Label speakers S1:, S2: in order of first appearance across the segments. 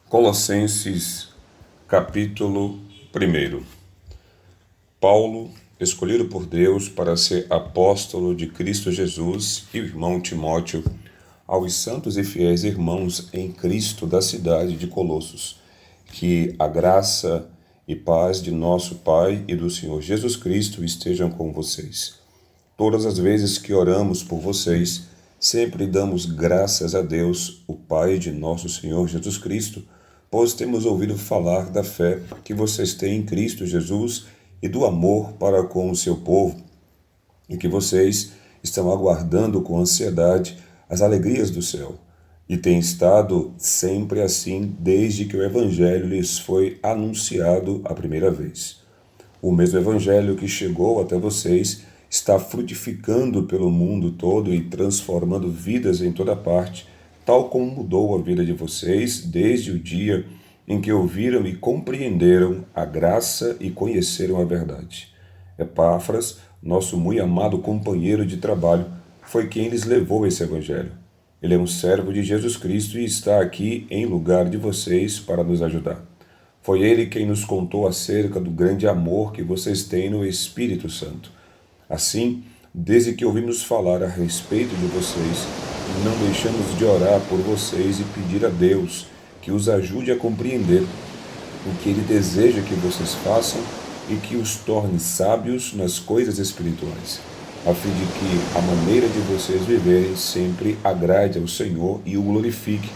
S1: Colossenses, capítulo 1. Paulo, escolhido por Deus para ser apóstolo de Cristo Jesus, e o irmão Timóteo, aos santos e fiéis irmãos em Cristo da cidade de Colossos, que a graça e paz de nosso Pai e do Senhor Jesus Cristo estejam com vocês. Todas as vezes que oramos por vocês, sempre damos graças a Deus, o Pai de nosso Senhor Jesus Cristo, pois temos ouvido falar da fé que vocês têm em Cristo Jesus e do amor para com o seu povo, e que vocês estão aguardando com ansiedade as alegrias do céu, e têm estado sempre assim desde que o Evangelho lhes foi anunciado a primeira vez. O mesmo Evangelho que chegou até vocês está frutificando pelo mundo todo e transformando vidas em toda parte, tal como mudou a vida de vocês desde o dia em que ouviram e compreenderam a graça e conheceram a verdade. Epáfras, nosso muito amado companheiro de trabalho, foi quem lhes levou esse Evangelho. Ele é um servo de Jesus Cristo e está aqui em lugar de vocês para nos ajudar. Foi ele quem nos contou acerca do grande amor que vocês têm no Espírito Santo. Assim, desde que ouvimos falar a respeito de vocês, não deixamos de orar por vocês e pedir a Deus que os ajude a compreender o que Ele deseja que vocês façam e que os torne sábios nas coisas espirituais, a fim de que a maneira de vocês viverem sempre agrade ao Senhor e o glorifique,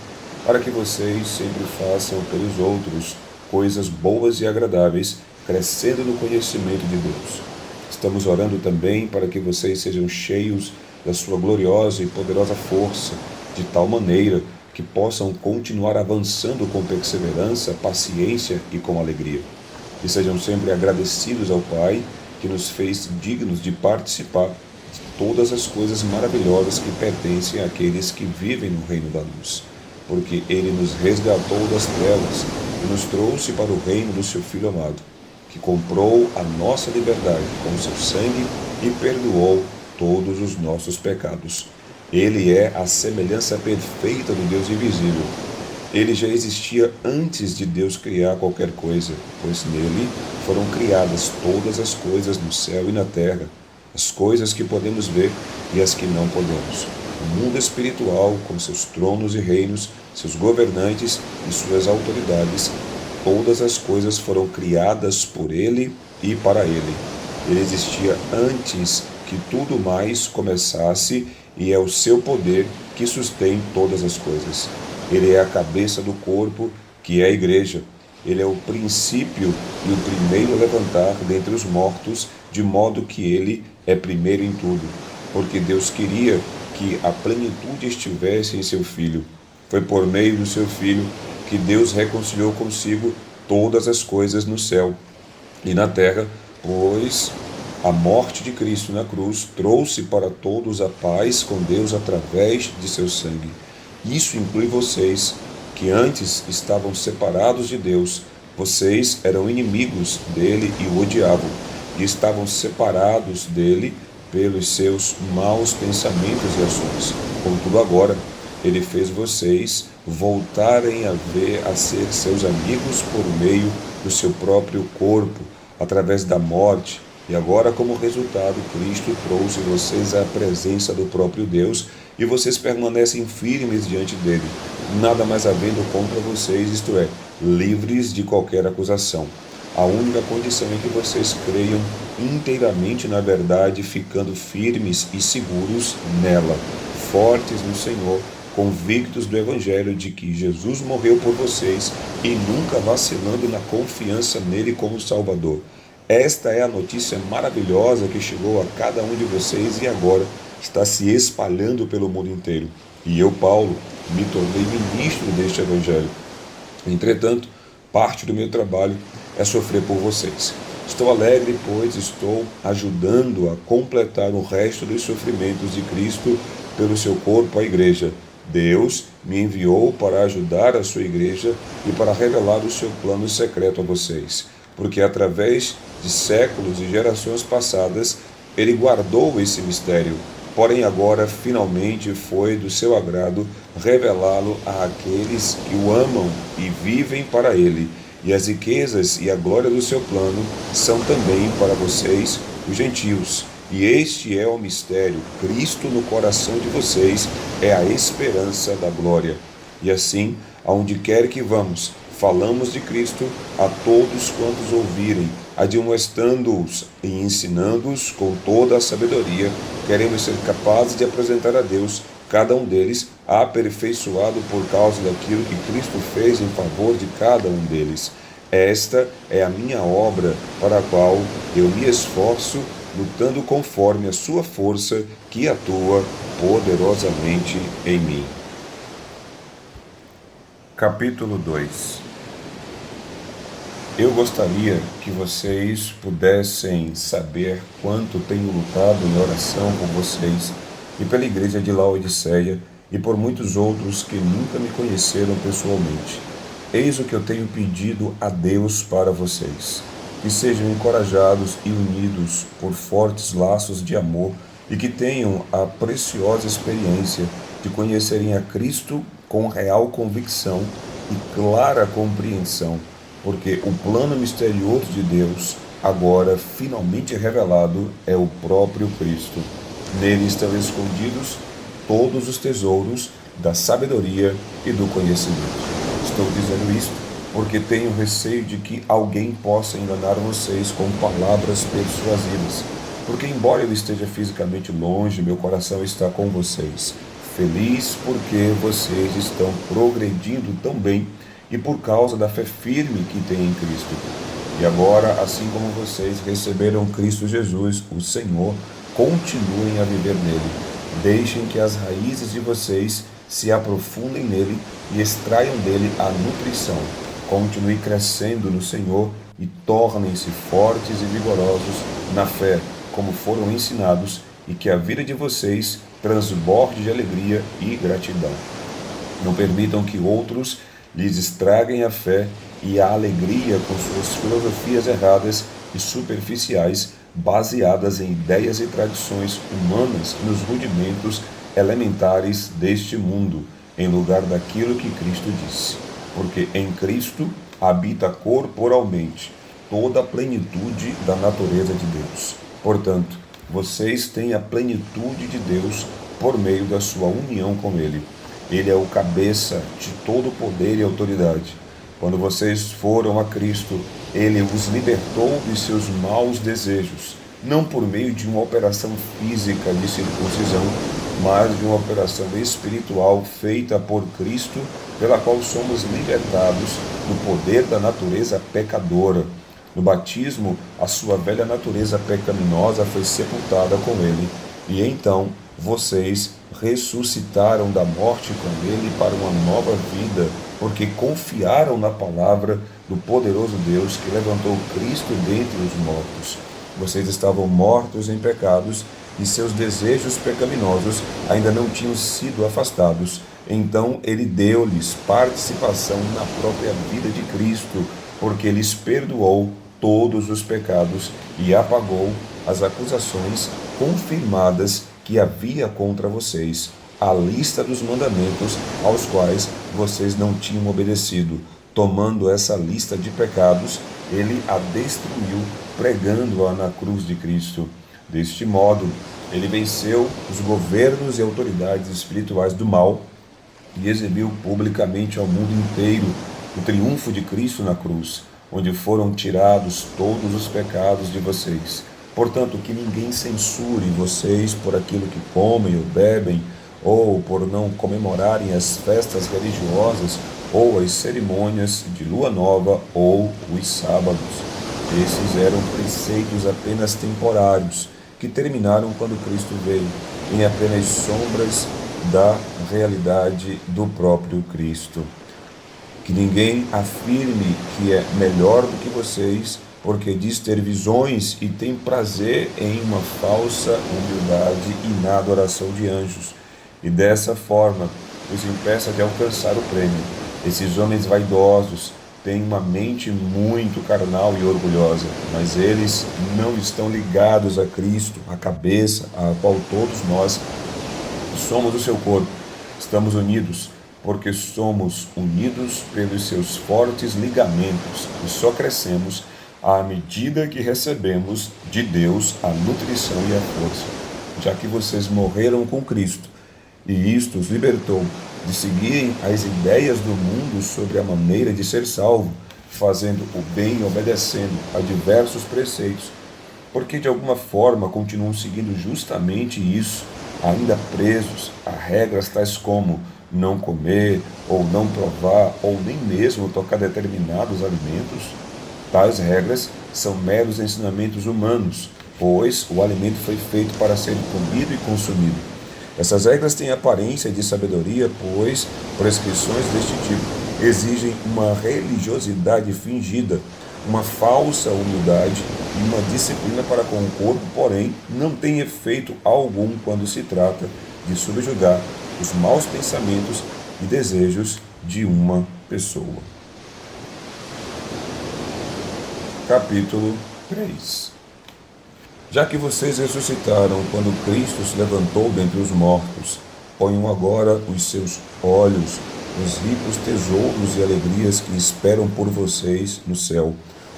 S1: para que vocês sempre façam pelos outros coisas boas e agradáveis, crescendo no conhecimento de Deus. Estamos orando também para que vocês sejam cheios da sua gloriosa e poderosa força, de tal maneira que possam continuar avançando com perseverança, paciência e com alegria. E sejam sempre agradecidos ao Pai, que nos fez dignos de participar de todas as coisas maravilhosas que pertencem àqueles que vivem no reino da luz. Porque Ele nos resgatou das trevas e nos trouxe para o reino do seu Filho amado, que comprou a nossa liberdade com o seu sangue e perdoou todos os nossos pecados. Ele é a semelhança perfeita do Deus invisível. Ele já existia antes de Deus criar qualquer coisa, pois nele foram criadas todas as coisas no céu e na terra, as coisas que podemos ver e as que não podemos. O mundo espiritual, com seus tronos e reinos, seus governantes e suas autoridades, todas as coisas foram criadas por Ele e para Ele. Ele existia antes que tudo mais começasse e é o seu poder que sustém todas as coisas. Ele é a cabeça do corpo, que é a igreja. Ele é o princípio e o primeiro a levantar dentre os mortos, de modo que ele é primeiro em tudo. Porque Deus queria que a plenitude estivesse em seu Filho. Foi por meio do seu Filho que Deus reconciliou consigo todas as coisas no céu e na terra, pois a morte de Cristo na cruz trouxe para todos a paz com Deus através de seu sangue. Isso inclui vocês, que antes estavam separados de Deus. Vocês eram inimigos dele e o odiavam, e estavam separados dele pelos seus maus pensamentos e ações. Contudo, agora, ele fez vocês voltarem a ser seus amigos por meio do seu próprio corpo, através da morte. E agora, como resultado, Cristo trouxe vocês à presença do próprio Deus, e vocês permanecem firmes diante dele, nada mais havendo contra vocês, isto é, livres de qualquer acusação. A única condição é que vocês creiam inteiramente na verdade, ficando firmes e seguros nela, fortes no Senhor, convictos do Evangelho de que Jesus morreu por vocês e nunca vacilando na confiança nele como Salvador. Esta é a notícia maravilhosa que chegou a cada um de vocês e agora está se espalhando pelo mundo inteiro. E eu, Paulo, me tornei ministro deste Evangelho. Entretanto, parte do meu trabalho é sofrer por vocês. Estou alegre, pois estou ajudando a completar o resto dos sofrimentos de Cristo pelo seu corpo, a igreja. Deus me enviou para ajudar a sua igreja e para revelar o seu plano secreto a vocês, porque através de séculos e gerações passadas, ele guardou esse mistério, porém agora finalmente foi do seu agrado revelá-lo àqueles que o amam e vivem para ele. E as riquezas e a glória do seu plano são também para vocês, os gentios. E este é o mistério: Cristo no coração de vocês é a esperança da glória. E assim, aonde quer que vamos, falamos de Cristo a todos quantos ouvirem, admoestando-os e ensinando-os com toda a sabedoria. Queremos ser capazes de apresentar a Deus cada um deles aperfeiçoado por causa daquilo que Cristo fez em favor de cada um deles. Esta é a minha obra para a qual eu me esforço, lutando conforme a sua força que atua poderosamente em mim. Capítulo 2. Eu gostaria que vocês pudessem saber quanto tenho lutado em oração por vocês e pela igreja de Laodiceia e por muitos outros que nunca me conheceram pessoalmente. Eis o que eu tenho pedido a Deus para vocês: que sejam encorajados e unidos por fortes laços de amor e que tenham a preciosa experiência de conhecerem a Cristo com real convicção e clara compreensão, porque o plano misterioso de Deus, agora finalmente revelado, é o próprio Cristo. Nele estão escondidos todos os tesouros da sabedoria e do conhecimento. Estou dizendo isto porque tenho receio de que alguém possa enganar vocês com palavras persuasivas. Porque, embora eu esteja fisicamente longe, meu coração está com vocês. Feliz porque vocês estão progredindo tão bem e por causa da fé firme que têm em Cristo. E agora, assim como vocês receberam Cristo Jesus, o Senhor, continuem a viver nele. Deixem que as raízes de vocês se aprofundem nele e extraiam dele a nutrição. Continue crescendo no Senhor e tornem-se fortes e vigorosos na fé, como foram ensinados, e que a vida de vocês transborde de alegria e gratidão. Não permitam que outros lhes estraguem a fé e a alegria com suas filosofias erradas e superficiais, baseadas em ideias e tradições humanas nos rudimentos elementares deste mundo, em lugar daquilo que Cristo disse. Porque em Cristo habita corporalmente toda a plenitude da natureza de Deus. Portanto, vocês têm a plenitude de Deus por meio da sua união com Ele. Ele é o cabeça de todo poder e autoridade. Quando vocês foram a Cristo, Ele os libertou dos seus maus desejos, não por meio de uma operação física de circuncisão, mas de uma operação espiritual feita por Cristo, pela qual somos libertados do poder da natureza pecadora. No batismo, a sua velha natureza pecaminosa foi sepultada com Ele, e então vocês ressuscitaram da morte com Ele para uma nova vida, porque confiaram na palavra do poderoso Deus que levantou Cristo dentre os mortos. Vocês estavam mortos em pecados e seus desejos pecaminosos ainda não tinham sido afastados. Então Ele deu-lhes participação na própria vida de Cristo, porque lhes perdoou todos os pecados e apagou as acusações confirmadas que havia contra vocês, a lista dos mandamentos aos quais vocês não tinham obedecido. Tomando essa lista de pecados, Ele a destruiu, pregando-a na cruz de Cristo. Deste modo, Ele venceu os governos e autoridades espirituais do mal e exibiu publicamente ao mundo inteiro o triunfo de Cristo na cruz, onde foram tirados todos os pecados de vocês. Portanto, que ninguém censure vocês por aquilo que comem ou bebem, ou por não comemorarem as festas religiosas, ou as cerimônias de lua nova, ou os sábados. Esses eram preceitos apenas temporários, que terminaram quando Cristo veio, em apenas sombras da realidade do próprio Cristo. Que ninguém afirme que é melhor do que vocês, porque diz ter visões e tem prazer em uma falsa humildade e na adoração de anjos, e dessa forma os impeça de alcançar o prêmio. Esses homens vaidosos têm uma mente muito carnal e orgulhosa, mas eles não estão ligados a Cristo, a cabeça, a qual todos nós somos o seu corpo. Estamos unidos porque somos unidos pelos seus fortes ligamentos e só crescemos à medida que recebemos de Deus a nutrição e a força, já que vocês morreram com Cristo, e isto os libertou de seguirem as ideias do mundo sobre a maneira de ser salvo, fazendo o bem e obedecendo a diversos preceitos, porque de alguma forma continuam seguindo justamente isso, ainda presos a regras tais como não comer, ou não provar, ou nem mesmo tocar determinados alimentos. Tais regras são meros ensinamentos humanos, pois o alimento foi feito para ser comido e consumido. Essas regras têm aparência de sabedoria, pois prescrições deste tipo exigem uma religiosidade fingida, uma falsa humildade e uma disciplina para com o corpo, porém não tem efeito algum quando se trata de subjugar os maus pensamentos e desejos de uma pessoa. Capítulo 3. Já que vocês ressuscitaram quando Cristo se levantou dentre os mortos, ponham agora os seus olhos nos ricos tesouros e alegrias que esperam por vocês no céu,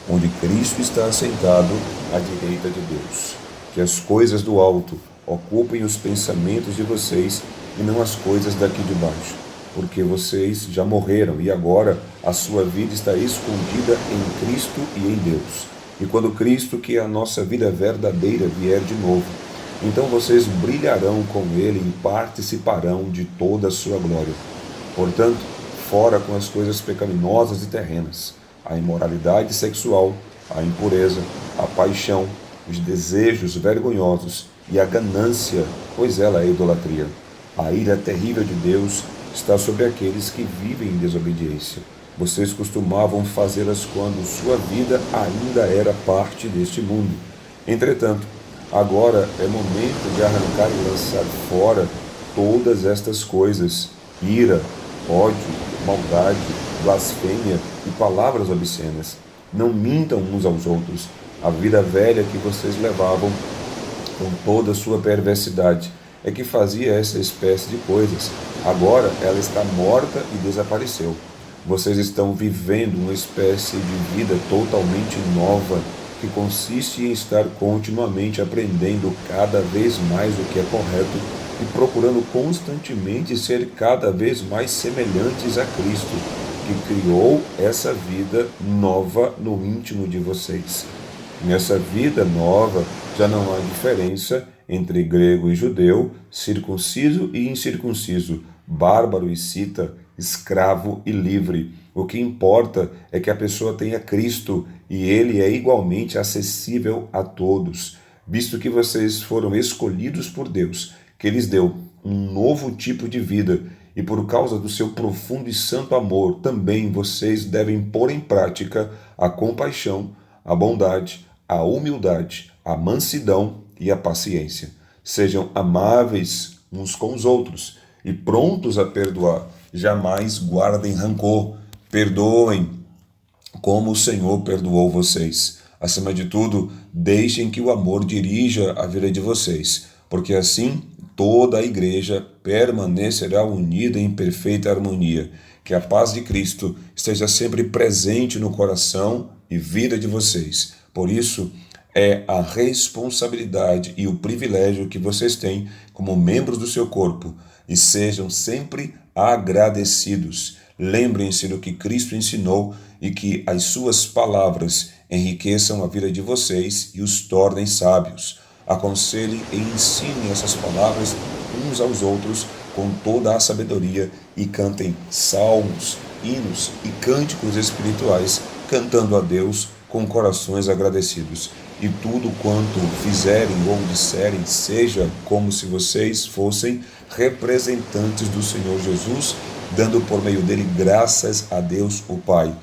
S1: onde Cristo está assentado à direita de Deus. Que as coisas do alto ocupem os pensamentos de vocês e não as coisas daqui de baixo, porque vocês já morreram e agora a sua vida está escondida em Cristo e em Deus. E quando Cristo, que é a nossa vida verdadeira, vier de novo, então vocês brilharão com Ele e participarão de toda a sua glória. Portanto, fora com as coisas pecaminosas e terrenas, a imoralidade sexual, a impureza, a paixão, os desejos vergonhosos e a ganância, pois ela é idolatria. A ira terrível de Deus está sobre aqueles que vivem em desobediência. Vocês costumavam fazê-las quando sua vida ainda era parte deste mundo. Entretanto, agora é momento de arrancar e lançar fora todas estas coisas: ira, ódio, maldade, blasfêmia e palavras obscenas. Não mintam uns aos outros. A vida velha que vocês levavam com toda a sua perversidade é que fazia essa espécie de coisas. Agora ela está morta e desapareceu. Vocês estão vivendo uma espécie de vida totalmente nova, que consiste em estar continuamente aprendendo cada vez mais o que é correto e procurando constantemente ser cada vez mais semelhantes a Cristo, que criou essa vida nova no íntimo de vocês. Nessa vida nova já não há diferença entre grego e judeu, circunciso e incircunciso, bárbaro e cita, escravo e livre. O que importa é que a pessoa tenha Cristo e ele é igualmente acessível a todos, visto que vocês foram escolhidos por Deus, que lhes deu um novo tipo de vida e por causa do seu profundo e santo amor, também vocês devem pôr em prática a compaixão, a bondade, a humildade, a mansidão e a paciência. Sejam amáveis uns com os outros e prontos a perdoar. Jamais guardem rancor. Perdoem como o Senhor perdoou vocês. Acima de tudo, deixem que o amor dirija a vida de vocês, porque assim toda a igreja permanecerá unida em perfeita harmonia. Que a paz de Cristo esteja sempre presente no coração e vida de vocês. Por isso, é a responsabilidade e o privilégio que vocês têm como membros do seu corpo, e sejam sempre agradecidos. Lembrem-se do que Cristo ensinou e que as suas palavras enriqueçam a vida de vocês e os tornem sábios. Aconselhem e ensinem essas palavras uns aos outros com toda a sabedoria e cantem salmos, hinos e cânticos espirituais, cantando a Deus com corações agradecidos. E tudo quanto fizerem ou disserem, seja como se vocês fossem representantes do Senhor Jesus, dando por meio dele graças a Deus o Pai.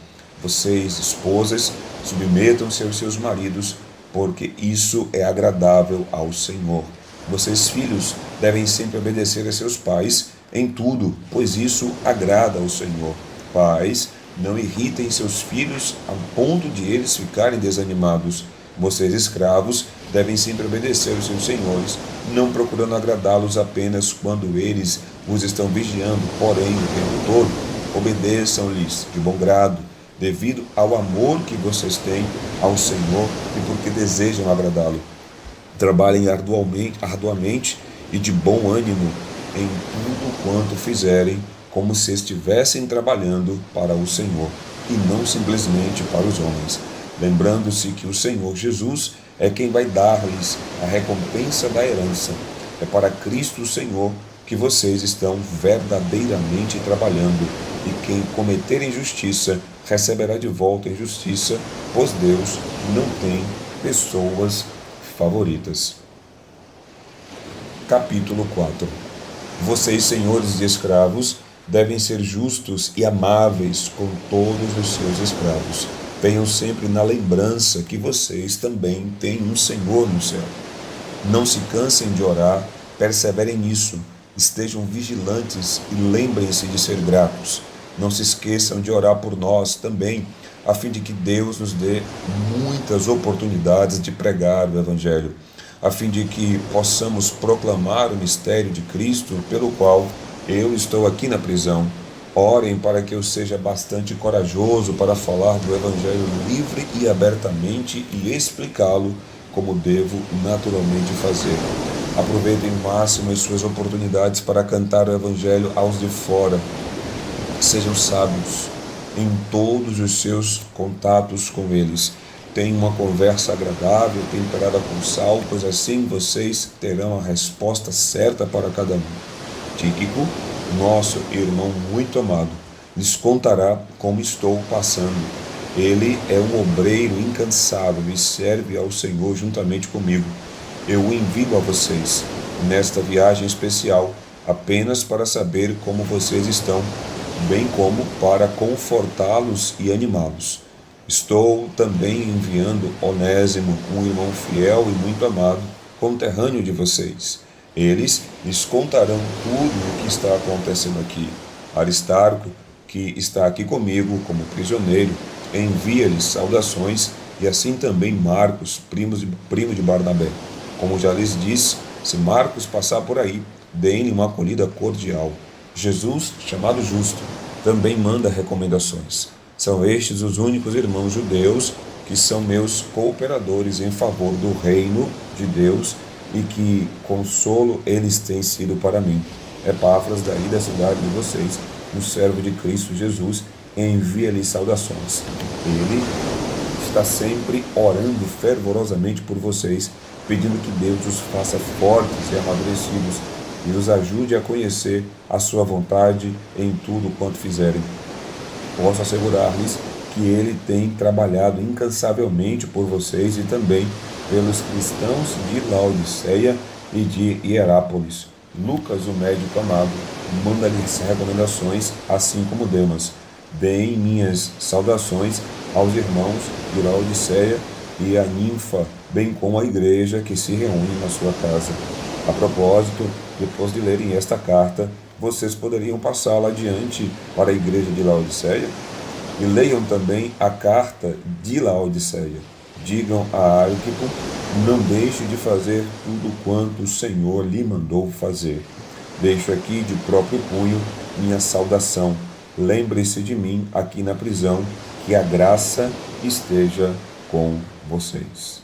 S1: Vocês, esposas, submetam-se aos seus maridos, porque isso é agradável ao Senhor. Vocês, filhos, devem sempre obedecer a seus pais em tudo, pois isso agrada ao Senhor. Pais, não irritem seus filhos a ponto de eles ficarem desanimados. Vocês, escravos, devem sempre obedecer aos seus senhores, não procurando agradá-los apenas quando eles os estão vigiando, porém, o tempo todo, obedeçam-lhes de bom grado, devido ao amor que vocês têm ao Senhor e porque desejam agradá-lo. Trabalhem arduamente e de bom ânimo em tudo quanto fizerem, como se estivessem trabalhando para o Senhor e não simplesmente para os homens, lembrando-se que o Senhor Jesus é quem vai dar-lhes a recompensa da herança. É para Cristo o Senhor que vocês estão verdadeiramente trabalhando, e quem cometer injustiça receberá de volta a injustiça, pois Deus não tem pessoas favoritas. Capítulo 4. Vocês, senhores de escravos, devem ser justos e amáveis com todos os seus escravos. Tenham sempre na lembrança que vocês também têm um Senhor no céu. Não se cansem de orar, perseverem nisso, estejam vigilantes e lembrem-se de ser gratos. Não se esqueçam de orar por nós também, a fim de que Deus nos dê muitas oportunidades de pregar o Evangelho, a fim de que possamos proclamar o mistério de Cristo, pelo qual eu estou aqui na prisão. Orem para que eu seja bastante corajoso para falar do Evangelho livre e abertamente e explicá-lo como devo naturalmente fazer. Aproveitem o máximo as suas oportunidades para cantar o Evangelho aos de fora. Sejam sábios em todos os seus contatos com eles. Tenham uma conversa agradável, temperada com sal, pois assim vocês terão a resposta certa para cada um. Tíquico, nosso irmão muito amado, lhes contará como estou passando. Ele é um obreiro incansável e serve ao Senhor juntamente comigo. Eu o envio a vocês nesta viagem especial, apenas para saber como vocês estão, bem como para confortá-los e animá-los. Estou também enviando Onésimo, um irmão fiel e muito amado, conterrâneo de vocês. Eles lhes contarão tudo o que está acontecendo aqui. Aristarco, que está aqui comigo como prisioneiro, envia-lhes saudações, e assim também Marcos, primo de Barnabé. Como já lhes disse, se Marcos passar por aí, deem-lhe uma acolhida cordial. Jesus, chamado Justo, também manda recomendações. São estes os únicos irmãos judeus que são meus cooperadores em favor do reino de Deus e que consolo eles têm sido para mim. Epáfras, daí da cidade de vocês, um servo de Cristo Jesus, envia-lhes saudações. Ele está sempre orando fervorosamente por vocês, pedindo que Deus os faça fortes e amadurecidos e os ajude a conhecer a sua vontade em tudo quanto fizerem. Posso assegurar-lhes que ele tem trabalhado incansavelmente por vocês e também pelos cristãos de Laodiceia e de Hierápolis. Lucas, o médico amado, manda-lhes recomendações, assim como Demas. Deem minhas saudações aos irmãos de Laodiceia e a Ninfa, bem como a igreja que se reúne na sua casa. A propósito, depois de lerem esta carta, vocês poderiam passá-la adiante para a igreja de Laodiceia? E leiam também a carta de Laodiceia. Digam a Arquipo, não deixe de fazer tudo quanto o Senhor lhe mandou fazer. Deixo aqui de próprio punho minha saudação. Lembre-se de mim aqui na prisão, que a graça esteja com vocês.